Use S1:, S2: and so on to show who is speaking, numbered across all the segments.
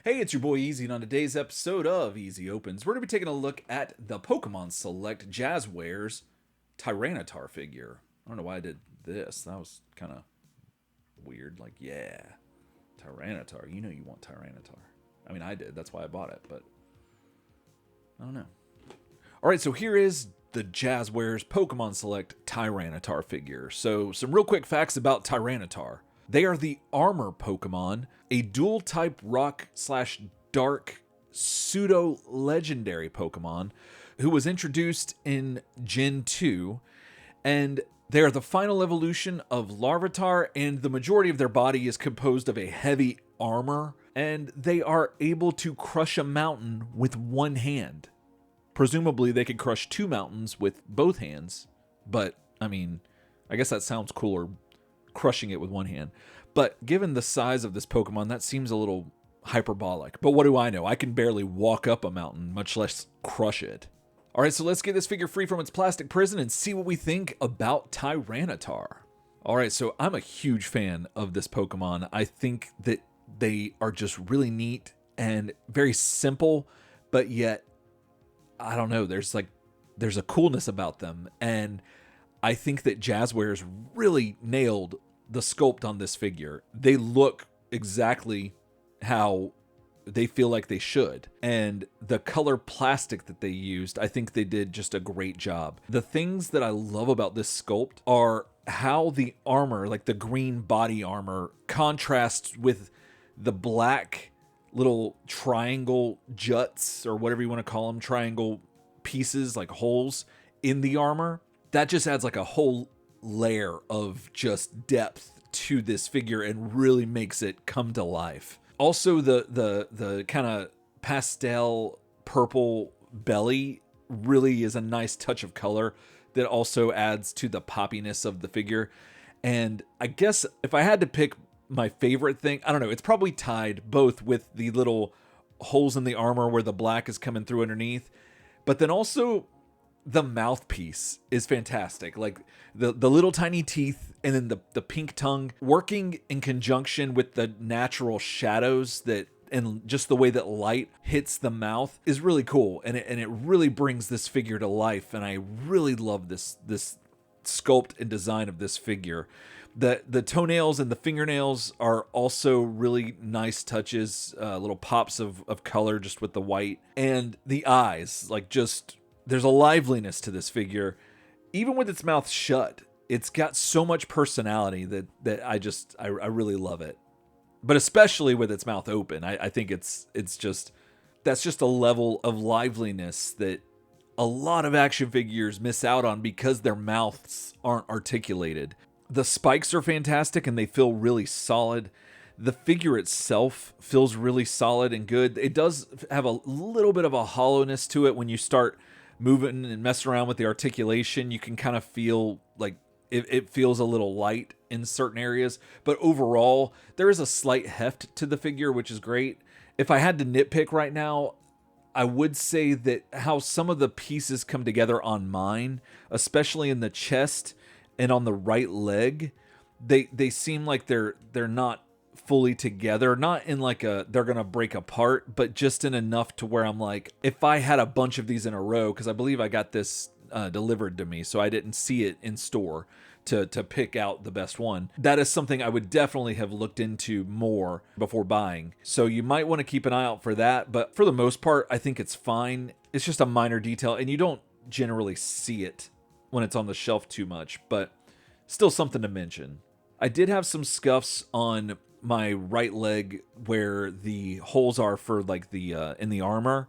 S1: Hey, it's your boy Easy, and on today's episode of Easy Opens, we're going to be taking a look at the Pokemon Select Jazwares Tyranitar figure. I don't know why I did this. That was kind of weird. Like, yeah, Tyranitar. You know you want Tyranitar. I mean, I did. That's why I bought it, but I don't know. All right, so here is the Jazwares Pokemon Select Tyranitar figure. So, some real quick facts about Tyranitar. They are the armor Pokemon, a dual type rock/dark pseudo legendary Pokemon who was introduced in Gen 2, and they are the final evolution of Larvitar, and the majority of their body is composed of a heavy armor, and they are able to crush a mountain with one hand. Presumably, they could crush two mountains with both hands, but I mean, I guess that sounds cooler, crushing it with one hand. But given the size of this Pokemon, that seems a little hyperbolic. But what do I know? I can barely walk up a mountain, much less crush it. All right, so let's get this figure free from its plastic prison and see what we think about Tyranitar. All right, so I'm a huge fan of this Pokemon. I think that they are just really neat and very simple, but yet, I don't know, there's a coolness about them. And I think that Jazwares really nailed the sculpt on this figure. They look exactly how they feel like they should. And the color plastic that they used, I think they did just a great job. The things that I love about this sculpt are how the armor, like the green body armor, contrasts with the black little triangle juts, or whatever you want to call them, triangle pieces, like holes in the armor. That just adds like a whole layer of just depth to this figure and really makes it come to life. Also, the kind of pastel purple belly really is a nice touch of color that also adds to the poppiness of the figure. And I guess if I had to pick my favorite thing, I don't know, it's probably tied both with the little holes in the armor where the black is coming through underneath, but then also the mouthpiece is fantastic. Like the little tiny teeth and then the pink tongue working in conjunction with the natural shadows that, and just the way that light hits the mouth is really cool. And it really brings this figure to life. And I really love this sculpt and design of this figure. The toenails and the fingernails are also really nice touches, little pops of color just with the white. And the eyes, like just, there's a liveliness to this figure. Even with its mouth shut, it's got so much personality that I really love it. But especially with its mouth open, I think it's just, that's just a level of liveliness that a lot of action figures miss out on because their mouths aren't articulated. The spikes are fantastic and they feel really solid. The figure itself feels really solid and good. It does have a little bit of a hollowness to it when you start moving and messing around with the articulation. You can kind of feel like it feels a little light in certain areas, but overall there is a slight heft to the figure, which is great. If I had to nitpick right now, I would say that how some of the pieces come together on mine, especially in the chest and on the right leg, they seem like they're not fully together, not in like a they're gonna break apart, but just in enough to where I'm like, if I had a bunch of these in a row, because I believe I got this delivered to me, so I didn't see it in store to pick out the best one. That is something I would definitely have looked into more before buying. So you might want to keep an eye out for that, but for the most part, I think it's fine. It's just a minor detail, and you don't generally see it when it's on the shelf too much, but still something to mention. I did have some scuffs on my right leg where the holes are for like the in the armor.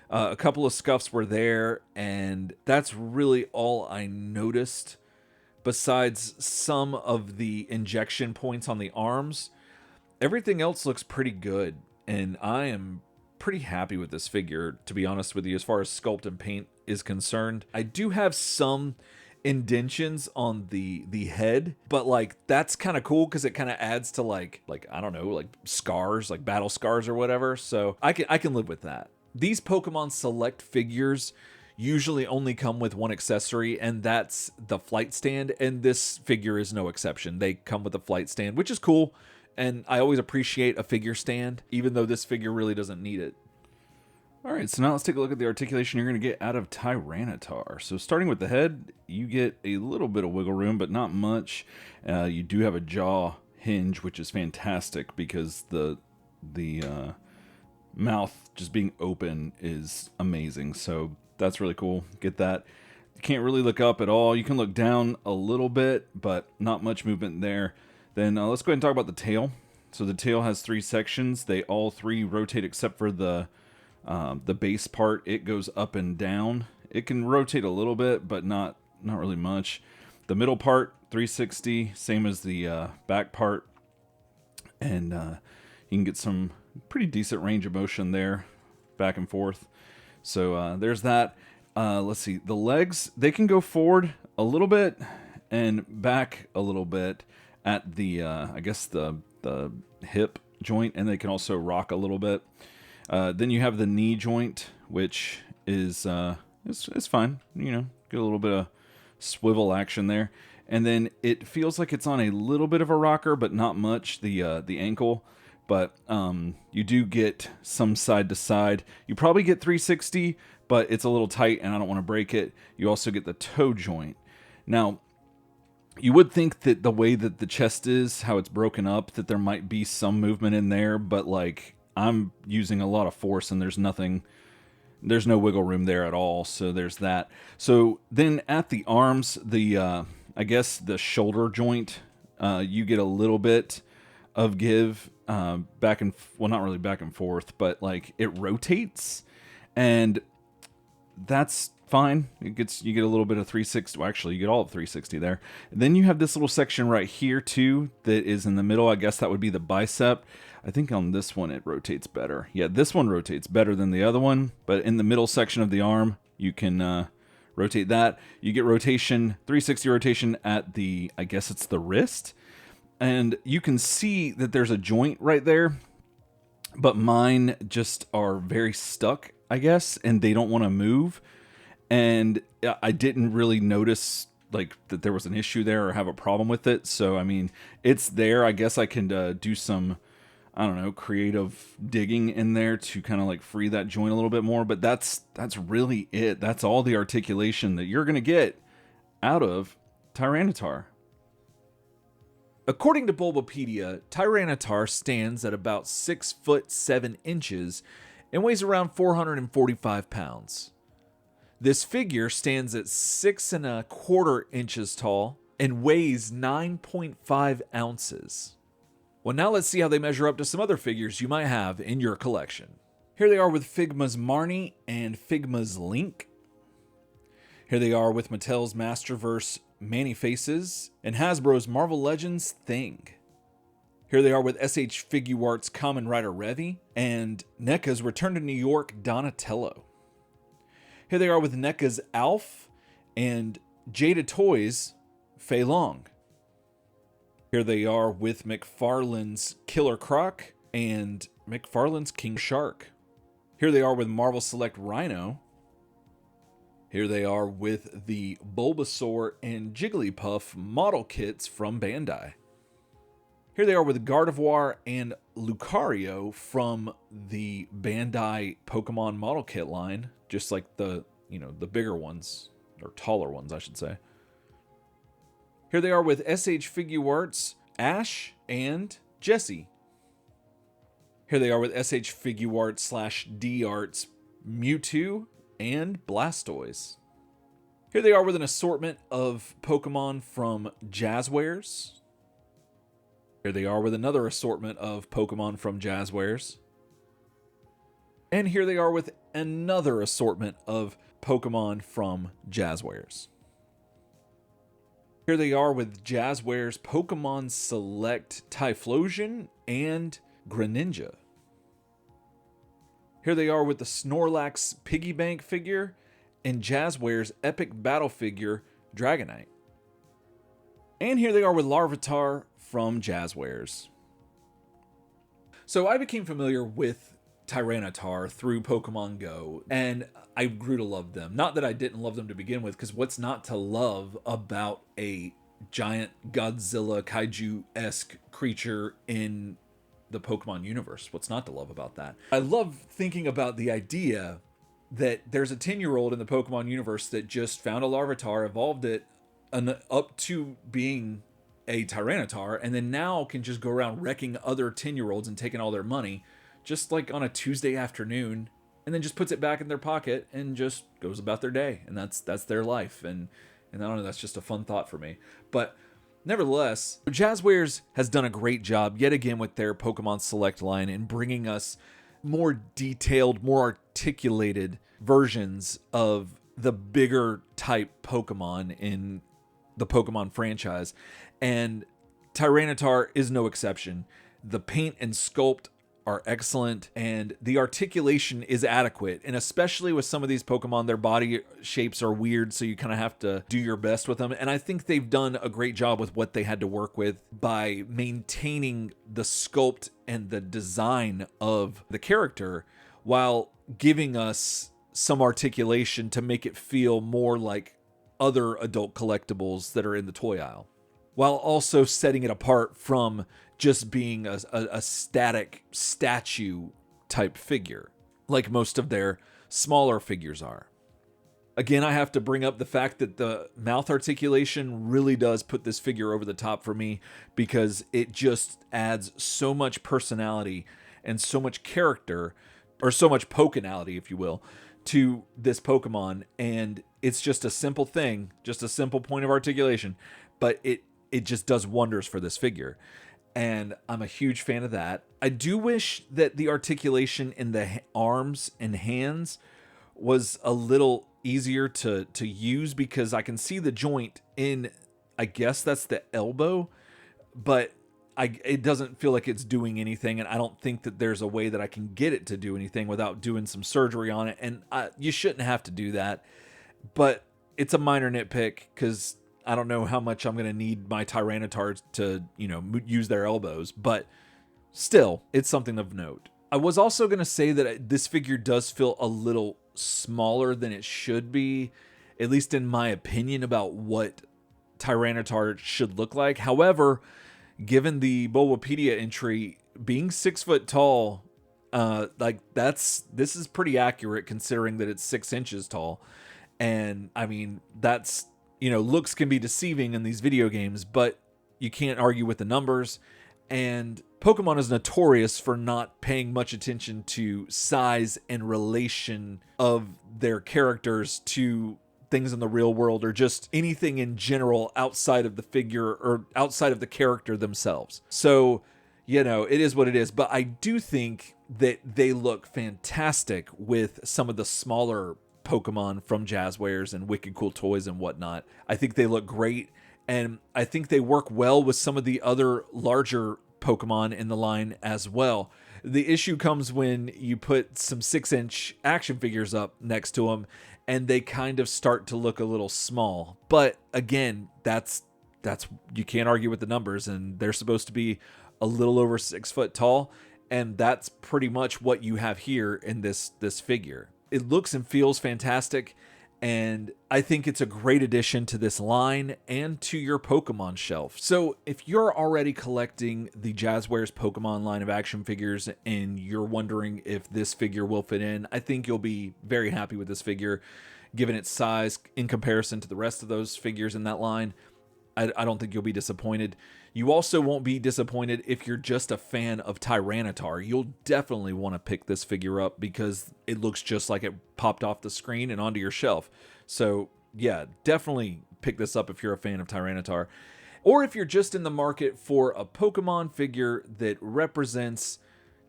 S1: A couple of scuffs were there, and that's really all I noticed, besides some of the injection points on the arms. Everything else looks pretty good, and I am pretty happy with this figure, to be honest with you, as far as sculpt and paint is concerned. I do have some indentions on the head, but like that's kind of cool because it kind of adds to like I don't know, like scars, like battle scars or whatever. So I can live with that. These Pokemon Select figures usually only come with one accessory, and that's the flight stand, and this figure is no exception. They come with a flight stand, which is cool, And I always appreciate a figure stand, even though this figure really doesn't need it. All right, so now let's take a look at the articulation you're going to get out of Tyranitar. So starting with the head, you get a little bit of wiggle room, but not much. You do have a jaw hinge, which is fantastic because the mouth just being open is amazing. So that's really cool. Get that. You can't really look up at all. You can look down a little bit, but not much movement there. Then let's go ahead and talk about the tail. So the tail has 3 sections. They all 3 rotate except for the base part. It goes up and down. It can rotate a little bit, but not really much. The middle part, 360, same as the back part. And you can get some pretty decent range of motion there, back and forth. So there's that. Let's see. The legs, they can go forward a little bit and back a little bit at the, I guess the hip joint, and they can also rock a little bit. Then you have the knee joint, which is it's fine. You know, get a little bit of swivel action there. And then it feels like it's on a little bit of a rocker, but not much, the ankle. But you do get some side to side. You probably get 360, but it's a little tight, and I don't want to break it. You also get the toe joint. Now, you would think that the way that the chest is, how it's broken up, that there might be some movement in there, but like I'm using a lot of force, and there's no wiggle room there at all. So there's that. So then at the arms, I guess the shoulder joint, you get a little bit of give back and, well, not really back and forth, but like it rotates, and that's fine. You get a little bit of 360. Well, actually, you get all of 360 there. And then you have this little section right here too that is in the middle. I guess that would be the bicep. I think on this one it rotates better. Yeah, this one rotates better than the other one, but in the middle section of the arm, you can rotate that. You get rotation, 360 rotation at the, I guess it's the wrist. And you can see that there's a joint right there, but mine just are very stuck, I guess, and they don't want to move. And I didn't really notice like that there was an issue there or have a problem with it. So, I mean, it's there. I guess I can do some, I don't know, creative digging in there to kind of like free that joint a little bit more. But that's really it. That's all the articulation that you're going to get out of Tyranitar. According to Bulbapedia, Tyranitar stands at about 6 foot 7 inches and weighs around 445 pounds. This figure stands at 6¼ inches tall and weighs 9.5 ounces. Well, now let's see how they measure up to some other figures you might have in your collection. Here they are with Figma's Marnie and Figma's Link. Here they are with Mattel's Masterverse Manny Faces and Hasbro's Marvel Legends Thing. Here they are with SH Figuarts Kamen Rider Revy and NECA's Return to New York Donatello. Here they are with NECA's Alf and Jada Toys Fei Long. Here they are with McFarlane's Killer Croc and McFarlane's King Shark. Here they are with Marvel Select Rhino. Here they are with the Bulbasaur and Jigglypuff model kits from Bandai. Here they are with Gardevoir and Lucario from the Bandai Pokemon model kit line, just like the bigger ones, or taller ones, I should say. Here they are with SH Figuarts, Ash and Jessie. Here they are with SH Figuarts / D Arts, Mewtwo and Blastoise. Here they are with an assortment of Pokemon from Jazwares. Here they are with another assortment of Pokemon from Jazwares. And here they are with another assortment of Pokemon from Jazwares. Here they are with Jazwares Pokemon Select Typhlosion and Greninja. Here they are with the Snorlax Piggy Bank figure and Jazwares Epic Battle figure Dragonite. And here they are with Larvitar from Jazwares. So I became familiar with Tyranitar through Pokemon Go, and I grew to love them. Not that I didn't love them to begin with, because what's not to love about a giant Godzilla kaiju-esque creature in the Pokemon universe. What's not to love about that? I love thinking about the idea that there's a 10-year-old in the Pokemon universe that just found a Larvitar, evolved it up to being a Tyranitar, and then now can just go around wrecking other 10-year-olds and taking all their money, just like on a Tuesday afternoon, and then just puts it back in their pocket and just goes about their day, and that's their life. And I don't know, that's just a fun thought for me. But nevertheless, Jazwares has done a great job yet again with their Pokemon Select line in bringing us more detailed, more articulated versions of the bigger type Pokemon in the Pokemon franchise. And Tyranitar is no exception. The paint and sculpt are excellent, and the articulation is adequate. And especially with some of these Pokemon, their body shapes are weird, so you kind of have to do your best with them. And I think they've done a great job with what they had to work with by maintaining the sculpt and the design of the character while giving us some articulation to make it feel more like other adult collectibles that are in the toy aisle, while also setting it apart from just being a static statue type figure, like most of their smaller figures are. Again, I have to bring up the fact that the mouth articulation really does put this figure over the top for me, because it just adds so much personality and so much character, or so much Pokenality, if you will, to this Pokemon. And it's just a simple thing, just a simple point of articulation, but it just does wonders for this figure. And I'm a huge fan of that. I do wish that the articulation in the arms and hands was a little easier to use, because I can see the joint in, I guess that's the elbow, but it doesn't feel like it's doing anything, and I don't think that there's a way that I can get it to do anything without doing some surgery on it. And you shouldn't have to do that, but it's a minor nitpick, because I don't know how much I'm going to need my Tyranitars to, use their elbows, but still, it's something of note. I was also going to say that this figure does feel a little smaller than it should be, at least in my opinion, about what Tyranitar should look like. However, given the Bulbapedia entry being 6 foot tall, this is pretty accurate considering that it's 6 inches tall. And I mean, that's, looks can be deceiving in these video games, but you can't argue with the numbers. And Pokemon is notorious for not paying much attention to size and relation of their characters to things in the real world, or just anything in general outside of the figure or outside of the character themselves. So, it is what it is. But I do think that they look fantastic with some of the smaller Pokemon from Jazwares and Wicked Cool Toys and whatnot. I think they look great, and I think they work well with some of the other larger Pokemon in the line as well. The issue comes when you put some 6-inch action figures up next to them, and they kind of start to look a little small. But again, that's you can't argue with the numbers, and they're supposed to be a little over 6 foot tall, and that's pretty much what you have here in this figure. It looks and feels fantastic, and I think it's a great addition to this line and to your Pokemon shelf. So if you're already collecting the Jazwares Pokemon line of action figures and you're wondering if this figure will fit in, I think you'll be very happy with this figure, given its size in comparison to the rest of those figures in that line. I don't think you'll be disappointed. You also won't be disappointed if you're just a fan of Tyranitar. You'll definitely want to pick this figure up because it looks just like it popped off the screen and onto your shelf. So yeah, definitely pick this up if you're a fan of Tyranitar. Or if you're just in the market for a Pokemon figure that represents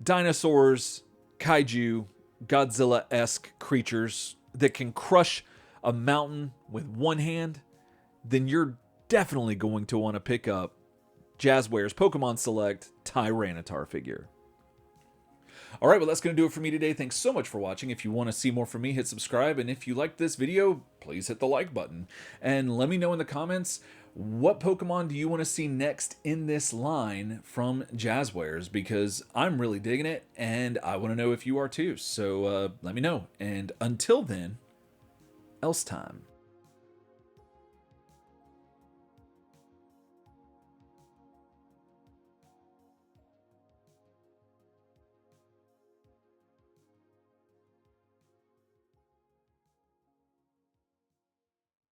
S1: dinosaurs, kaiju, Godzilla-esque creatures that can crush a mountain with one hand, then you're definitely going to want to pick up Jazwares Pokemon Select Tyranitar figure. All right, well, that's going to do it for me today. Thanks so much for watching. If you want to see more from me, hit subscribe. And if you liked this video, please hit the like button. And let me know in the comments, what Pokemon do you want to see next in this line from Jazwares? Because I'm really digging it, and I want to know if you are too. So let me know. And until then, else time.